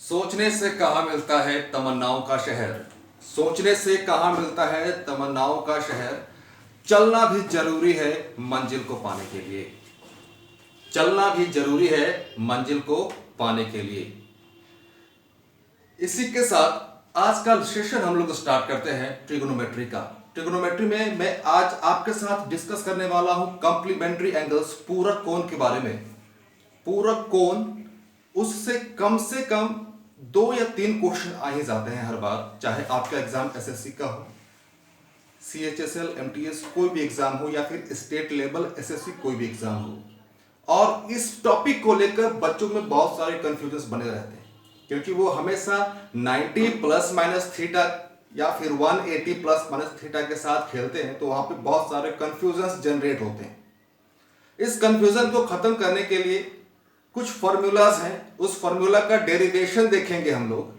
सोचने से कहाँ मिलता है तमन्नाओं का शहर। सोचने से कहाँ मिलता है तमन्नाओं का शहर। चलना भी जरूरी है मंजिल को पाने के लिए। चलना भी जरूरी है मंजिल को पाने के लिए। इसी के साथ आज का सेशन हम लोग स्टार्ट करते हैं ट्रिग्नोमेट्री का। ट्रिग्नोमेट्री में मैं आज आपके साथ डिस्कस करने वाला हूं कॉम्प्लीमेंट्री एंगल्स, पूरक कोण के बारे में। पूरक कोण, उससे कम 2 या 3 क्वेश्चन आ ही जाते हैं हर बार, चाहे आपका एग्जाम एसएससी का हो, सीएचएसएल, एमटीएस कोई भी एग्जाम हो, या फिर स्टेट लेवल एसएससी कोई भी एग्जाम हो। और इस टॉपिक को लेकर बच्चों में बहुत सारे कंफ्यूजन बने रहते हैं, क्योंकि वो हमेशा 90 प्लस माइनस थीटा या फिर 180 प्लस माइनस थीटा के साथ खेलते हैं, तो वहां पे बहुत सारे कंफ्यूजन जनरेट होते हैं। इस कंफ्यूजन को खत्म करने के लिए कुछ फॉर्मूलाज हैं, उस फॉर्मूला का डेरिवेशन देखेंगे हम लोग,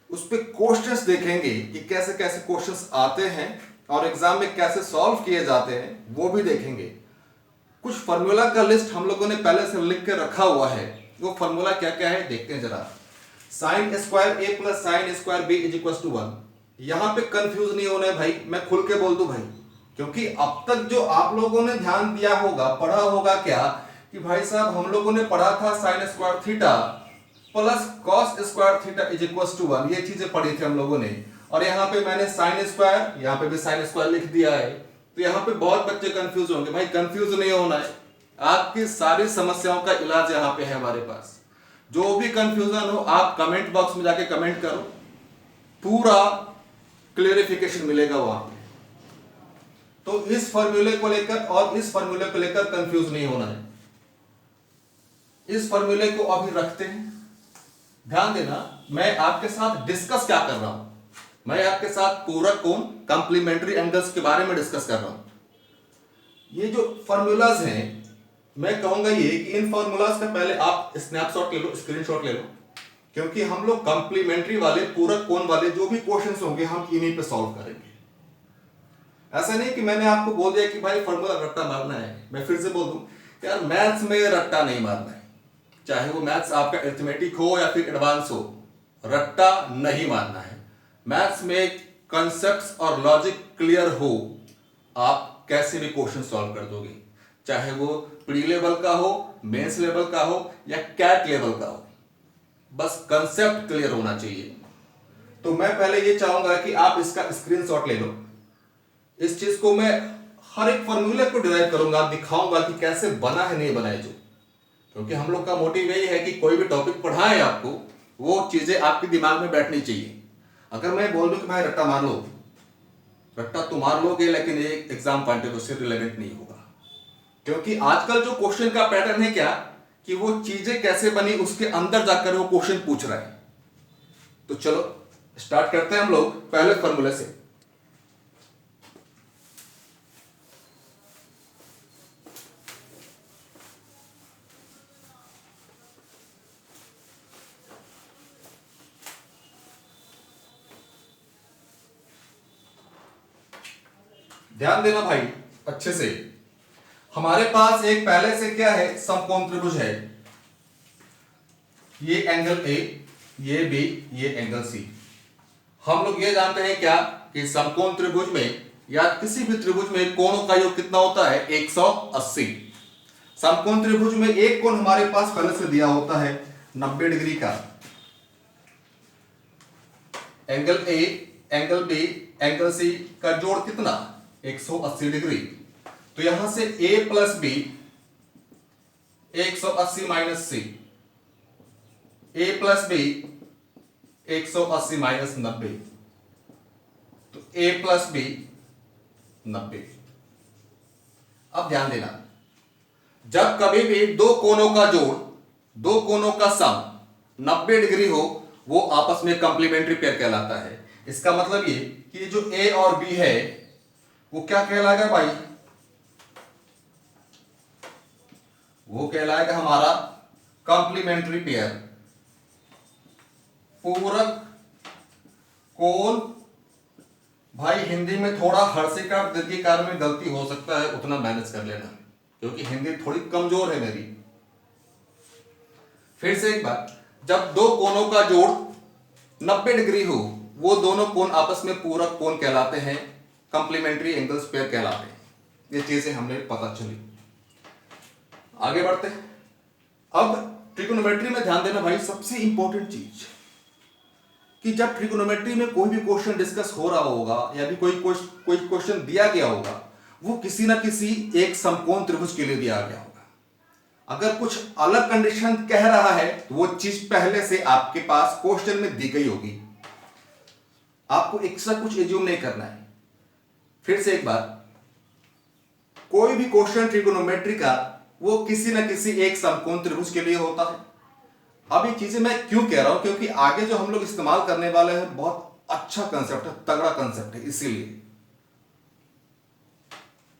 उस पर क्वेश्चंस देखेंगे कि कैसे कैसे क्वेश्चंस आते हैं और एग्जाम में कैसे सॉल्व किए जाते हैं, वो भी देखेंगे। कुछ फॉर्मूला का लिस्ट हम लोगों ने पहले से लिख के रखा हुआ है। वो फॉर्मूला क्या क्या है देखते हैं जरा। Sine square A plus sine square B is equal to 1। यहां पे कंफ्यूज नहीं होना है भाई, मैं खुल के बोल दूं भाई, क्योंकि अब तक जो आप लोगों ने ध्यान दिया होगा, पढ़ा होगा क्या कि भाई साहब हम लोगों ने पढ़ा था sine square theta plus cos square theta is equal to 1, ये चीजें पढ़ी थी हम लोगों ने। और यहाँ पे मैंने साइन स्क्वायर, यहाँ पे भी साइन स्क्वायर लिख दिया है। तो यहाँ पे बहुत बच्चे कंफ्यूज होंगे। भाई कंफ्यूज नहीं होना है, आपकी सारी समस्याओं का इलाज यहाँ पे है हमारे पास। जो भी कंफ्यूजन हो आप कमेंट बॉक्स में जाके कमेंट करो, पूरा क्लियरिफिकेशन मिलेगा वहां पे। तो इस फॉर्मूले को लेकर और इस फॉर्मूले को लेकर कंफ्यूज नहीं होना है। इस फॉर्मूले को अभी रखते हैं। ध्यान देना, मैं आपके साथ डिस्कस क्या कर रहा हूं, मैं आपके साथ पूरक कोण, कॉम्प्लीमेंट्री एंगल्स के बारे में डिस्कस कर रहा हूं। ये जो फॉर्मूलाज हैं, मैं कहूंगा ये कि इन फॉर्मूलाज का पहले आप स्नैपशॉट ले लो, स्क्रीनशॉट ले लो, क्योंकि हम लोग कॉम्प्लीमेंट्री वाले, पूरक कोण वाले जो भी क्वेश्चंस होंगे हम इन्हीं पे सॉल्व करेंगे। ऐसा नहीं कि मैंने आपको बोल दिया कि भाई फॉर्मूला रट्टा मारना है। मैं फिर से बोल दूं यार, मैथ्स में रट्टा नहीं मारना है, चाहे वो मैथ्स आपका अरिथमेटिक हो या फिर एडवांस हो, रट्टा नहीं मारना है। मैथ्स में कॉन्सेप्ट्स और लॉजिक क्लियर हो, आप कैसे भी क्वेश्चन सॉल्व कर दोगे, चाहे वो प्री लेवल का हो, मेंस लेवल का हो या कैट लेवल का हो, बस कंसेप्ट क्लियर होना चाहिए। तो मैं पहले ये चाहूंगा कि आप इसका स्क्रीनशॉट ले लो। इस चीज को मैं हर एक फॉर्मूले को डिराइव करूंगा, दिखाऊंगा कि कैसे बना है नहीं बना है जो, क्योंकि हम लोग का मोटिव यही है कि कोई भी टॉपिक पढ़ाएं आपको, वो चीजें आपके दिमाग में बैठनी चाहिए। अगर मैं बोल दूं कि भाई रट्टा मार लो, रट्टा तो मार लोगे, लेकिन ये एग्जाम पॉइंट ऑफ व्यू से रिलेवेंट नहीं होगा। क्योंकि आजकल जो क्वेश्चन का पैटर्न है क्या कि वो चीजें कैसे बनी उसके अंदर जाकर वो क्वेश्चन पूछ रहा है। तो चलो स्टार्ट करते हैं हम लोग पहले फॉर्मूले से। ध्यान देना भाई अच्छे से। हमारे पास एक पहले से क्या है, समकोण त्रिभुज है। ये एंगल ए, ये बी, ये एंगल सी। हम लोग ये जानते हैं क्या कि समकोण त्रिभुज में या किसी भी त्रिभुज में कोणों का योग कितना होता है, 180। समकोण त्रिभुज में एक कोण हमारे पास पहले से दिया होता है 90 डिग्री का। Angle A, angle B, angle C का जोड़ कितना, 180 डिग्री। तो यहां से a plus B 180 minus C, a plus B 180 minus 90, तो a प्लस बी 90। अब ध्यान देना, जब कभी भी दो कोणों का जोड़, दो कोणों का सम 90 डिग्री हो, वो आपस में कंप्लीमेंट्री पेयर कहलाता है। इसका मतलब ये कि जो a और b है वो क्या कहलाएगा भाई, वो कहलाएगा हमारा कॉम्प्लीमेंट्री पेयर, पूरक कोण। भाई हिंदी में थोड़ा हर्षिकार दीर्घिकार में गलती हो सकता है, उतना मैनेज कर लेना, क्योंकि हिंदी थोड़ी कमजोर है मेरी। फिर से एक बार, जब दो कोनों का जोड़ 90 डिग्री हो, वो दोनों कोण आपस में पूरक कोण कहलाते हैं, कंप्लीमेंट्री एंगल्स पेयर कहलाते हैं। ये चीजें हमने पता चली। आगे बढ़ते हैं। अब ट्रिगोनोमेट्री में ध्यान देना भाई, सबसे इंपॉर्टेंट चीज कि जब ट्रिगोनोमेट्री में कोई भी क्वेश्चन डिस्कस हो रहा होगा या भी कोई क्वेश्चन दिया गया होगा, वो किसी ना किसी एक समकोण त्रिभुज के लिए दिया गया होगा। अगर कुछ अलग कंडीशन कह रहा है तो वो चीज पहले से आपके पास क्वेश्चन में दी गई होगी, आपको एक्स्ट्रा कुछ एज्यूम नहीं करना है। फिर से एक बार, कोई भी क्वेश्चन ट्रिगोनोमेट्री का वो किसी ना किसी एक समकोण त्रिभुज के लिए होता है। अब ये चीजें मैं क्यों कह रहा हूं, क्योंकि आगे जो हम लोग इस्तेमाल करने वाले हैं बहुत अच्छा कंसेप्ट है, तगड़ा कंसेप्ट है, इसीलिए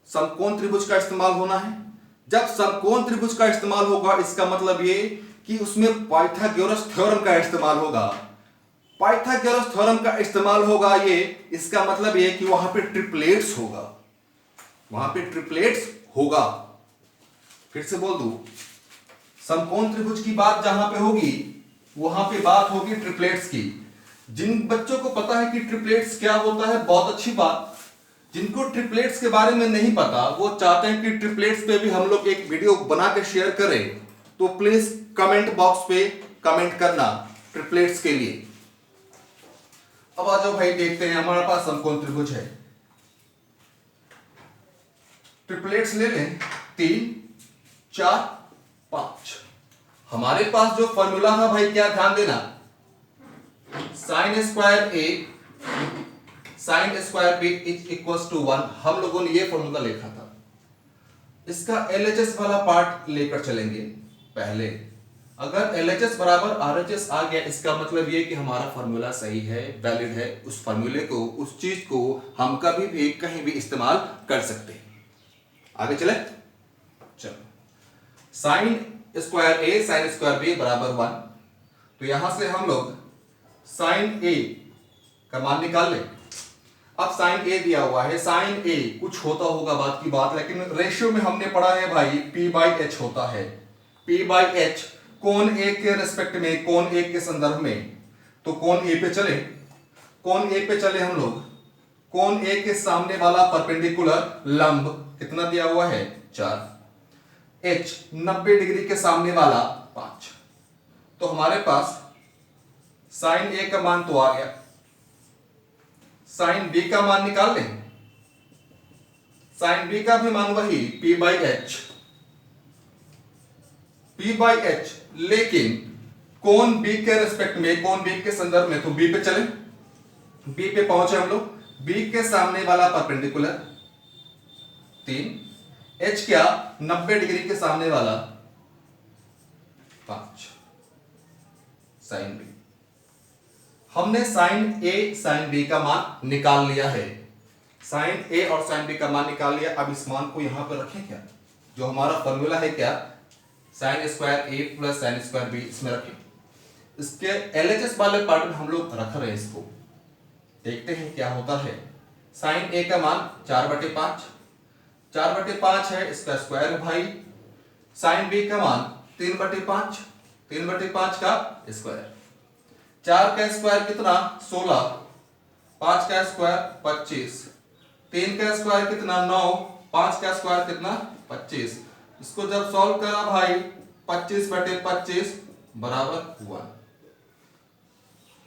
समकोण त्रिभुज का इस्तेमाल होना है। जब समकोण त्रिभुज का इस्तेमाल होगा, इसका मतलब ये कि उसमें पाइथागोरस थ्योरम का इस्तेमाल होगा। पाइथागोरस थ्योरम का इस्तेमाल होगा, ये इसका मतलब ये कि वहां पे ट्रिपलेट्स होगा, वहां पे ट्रिपलेट्स होगा। फिर से बोल दूं, समकोण त्रिभुज की बात जहां पे होगी वहां पे बात होगी ट्रिपलेट्स की। जिन बच्चों को पता है कि ट्रिपलेट्स क्या होता है, बहुत अच्छी बात। जिनको ट्रिपलेट्स के बारे में नहीं पता, वो चाहते हैं कि ट्रिपलेट्स पे भी हम लोग एक वीडियो बना के शेयर करें, तो प्लीज कमेंट बॉक्स पे कमेंट करना ट्रिपलेट्स के लिए। अब आ जाओ भाई, देखते हैं। हमारे पास समकोण त्रिभुज है, ट्रिपलेट्स ले लें, 3 4 5। हमारे पास जो फॉर्मूला था भाई, क्या ध्यान देना, sine square A sine square B is equal to 1। हम लोगों ने ये फॉर्मूला लिखा था। इसका एलएचएस वाला पार्ट लेकर चलेंगे पहले। अगर एलएचएस बराबर आरएचएस आ गया, इसका मतलब ये कि हमारा फॉर्मूला सही है, वैलिड है। उस फॉर्मूले को, उस चीज को हम कभी भी कहीं भी इस्तेमाल कर सकते हैं। आगे चले, चलो। Sign square A sine square B बराबर 1, तो यहां से हम लोग साइन ए का मान निकाल लें। अब साइन ए दिया हुआ है, साइन ए कुछ होता होगा बात की बात, लेकिन रेशियो में हमने पढ़ा है भाई p/h होता है। p/h कोण ए के रेस्पेक्ट में, कोण ए के संदर्भ में। तो कोण ए पे चले, कोण ए पे चले हम लोग। कोण ए के सामने वाला परपेंडिकुलर लंब कितना दिया हुआ है, 4। h 90 डिग्री के सामने वाला 5। तो हमारे पास साइन ए का मान तो आ गया, साइन बी का मान निकाल लें। साइन बी का भी मान वही p/h, p/h, लेकिन कोण बी के रेस्पेक्ट में, कोण बी के संदर्भ में। तो बी पे चले, बी पे पहुंचे हम लोग। बी के सामने वाला परपेंडिकुलर 3, h क्या 90 डिग्री के सामने वाला 5, साइन बी। हमने साइन ए साइन बी का मान निकाल लिया है, साइन ए और साइन बी का मान निकाल लिया। अब इस मान को यहां पर रखें, क्या जो हमारा फॉर्मूला है, क्या sign square A plus sine square B, इसमें रखें। इसके एलएचएस वाले पार्ट में हम लोग रख रहे हैं इसको, देखते हैं क्या होता है। साइन ए का मान 4/5, 4/5 है, इसका स्क्वायर भाई। साइन बी का मान 3/5, 3/5 का स्क्वायर। 4 का स्क्वायर कितना, 16, 5 का स्क्वायर 25, 3 का स्क्वायर कितना, 9, 5 का स्क्वायर कितना, 25। इसको जब सॉल्व करा भाई, 25/25 बराबर 1।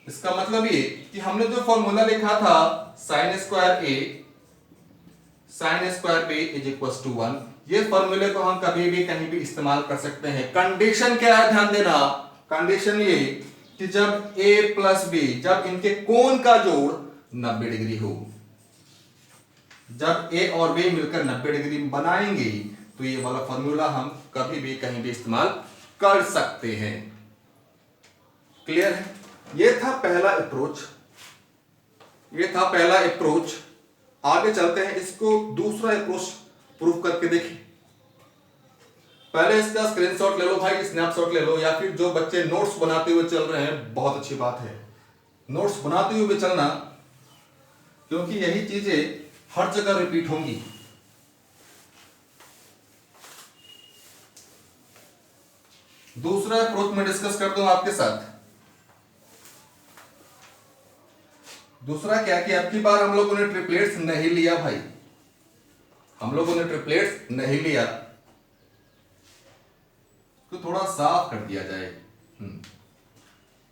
इसका मतलब ये कि हमने जो फॉर्मूला लिखा था, sine square A sine square B is equal to 1, ये फॉर्मूले को हम कभी भी कहीं भी इस्तेमाल कर सकते हैं। कंडीशन क्या है, ध्यान देना, कंडीशन ये कि जब a प्लस बी, जब इनके कोण का जोड़ 90 डिग्री हो। जब a और b मिलकर 90 डिग्री बनाएंगे, तो ये वाला फॉर्मूला हम कभी भी कहीं भी इस्तेमाल कर सकते हैं। क्लियर है? ये था पहला अप्रोच, ये था पहला अप्रोच। आगे चलते हैं, इसको दूसरा अप्रोच प्रूव करके देखें। पहले इसका स्क्रीनशॉट ले लो भाई, स्नैपशॉट ले लो, या फिर जो बच्चे नोट्स बनाते हुए चल रहे हैं, बहुत अच्छी बात है, नोट्स बनाते हुए चलना, क्योंकि यही चीजें हर जगह रिपीट होंगी। दूसरा प्रूफ में डिस्कस करता हूं आपके साथ। दूसरा क्या कि अब की बार हम लोगों ने ट्रिपलेट्स नहीं लिया भाई, हम लोगों ने ट्रिपलेट्स नहीं लिया, तो थोड़ा साफ कर दिया जाए।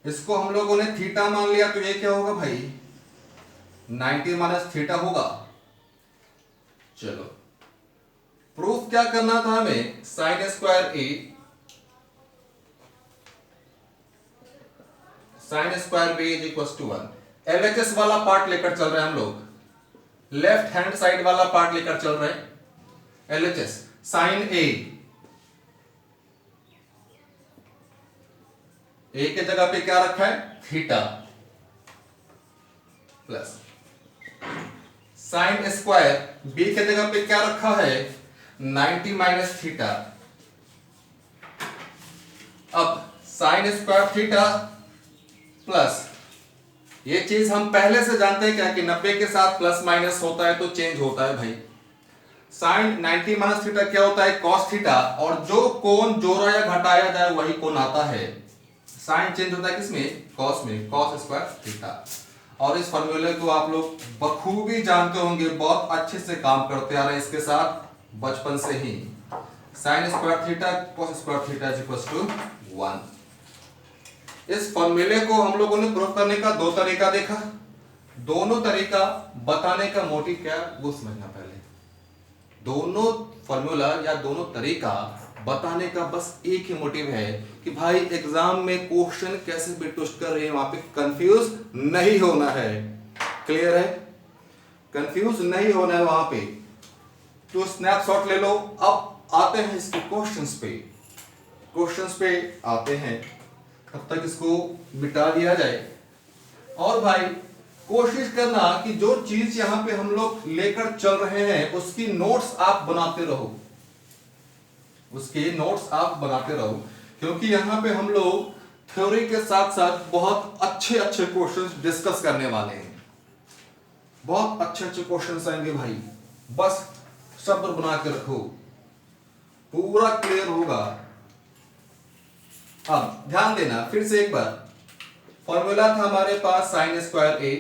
इसको हम लोगों ने थीटा मान लिया, तो ये क्या होगा भाई 90 माइनस थीटा होगा। चलो प्रूफ क्या करना था हमें, sine square A sine square B is equal to 1। LHS वाला पार्ट लेकर चल रहे हैं हम लोग, लेफ्ट हैंड साइड वाला पार्ट लेकर चल रहे हैं। एलएचएस साइन ए के जगह पे क्या रखा है theta, plus sine square B के जगह पे क्या रखा है 90 माइनस थीटा। अब साइन स्क्वायर थीटा प्लस, ये चीज हम पहले से जानते हैं क्या कि 90 के साथ प्लस माइनस होता है तो चेंज होता है भाई। साइन 90 माइनस थीटा क्या होता है कॉस थीटा, और जो कोण जोड़ा या घटाया जाए वही कोण आता है। साइन चेंज होता है किसमें कॉस में, कॉस स्क्वायर थीटा। और इस फॉर्मूले को आप लोग बखूबी जानते होंगे, बहुत अच्छे से काम करते आ रहे हैं इसके साथ बचपन से ही। Sine square theta cos square theta is equal to 1। इस फॉर्मूले को हम लोगों ने प्रूफ करने का दो तरीका देखा, दोनों तरीका बताने का मोटिव क्या वो समझना पहले। दोनों फॉर्मूला या दोनों तरीका बताने का बस एक ही मोटिव है कि भाई एग्जाम में क्वेश्चन कैसे बिटुस्ट कर रहे हैं, वहां पे कंफ्यूज नहीं होना है। क्लियर है, कंफ्यूज नहीं होना है वहां पे। तो स्नैपशॉट ले लो। अब आते हैं इसके क्वेश्चंस पे, क्वेश्चंस पे आते हैं, तब तक इसको मिटा दिया जाए। और भाई कोशिश करना कि जो चीज यहां पे हम लोग लेकर चल रहे हैं उसकी नोट्स आप बनाते रहो, उसके नोट्स आप बनाते रहो, क्योंकि यहां पे हम लोग थ्योरी के साथ साथ बहुत अच्छे अच्छे क्वेश्चंस डिस्कस करने वाले हैं। बहुत अच्छे अच्छे क्वेश्चंस आएंगे भाई, बस सब्र बना के रखो, पूरा क्लियर होगा। अब ध्यान देना फिर से एक बार, फॉर्मूला था हमारे पास sine square A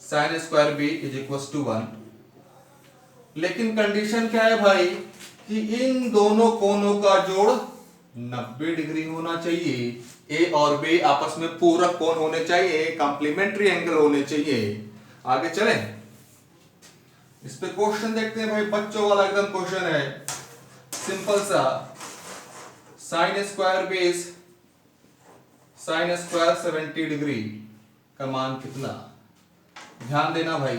sine square B is equal to 1, लेकिन कंडीशन क्या है भाई कि इन दोनों कोणों का जोड़ 90 डिग्री होना चाहिए। ए और बी आपस में पूरक कोण होने चाहिए, कॉम्प्लीमेंट्री एंगल होने चाहिए। आगे चलें, इस पे क्वेश्चन देखते हैं भाई, बच्चों वाला एकदम क्वेश्चन है, सिंपल सा। Sine square base sine square 70 degree का मान कितना। ध्यान देना भाई,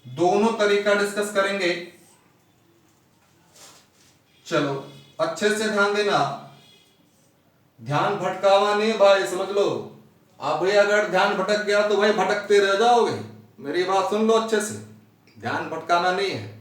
दोनों तरीका डिस्कस करेंगे। चलो अच्छे से ध्यान देना, ध्यान भटकावा नहीं भाई, समझ लो। अब भाई अगर ध्यान भटक गया तो भाई भटकते रह जाओगे। मेरी बात सुन लो अच्छे से, ध्यान भटकाना नहीं है।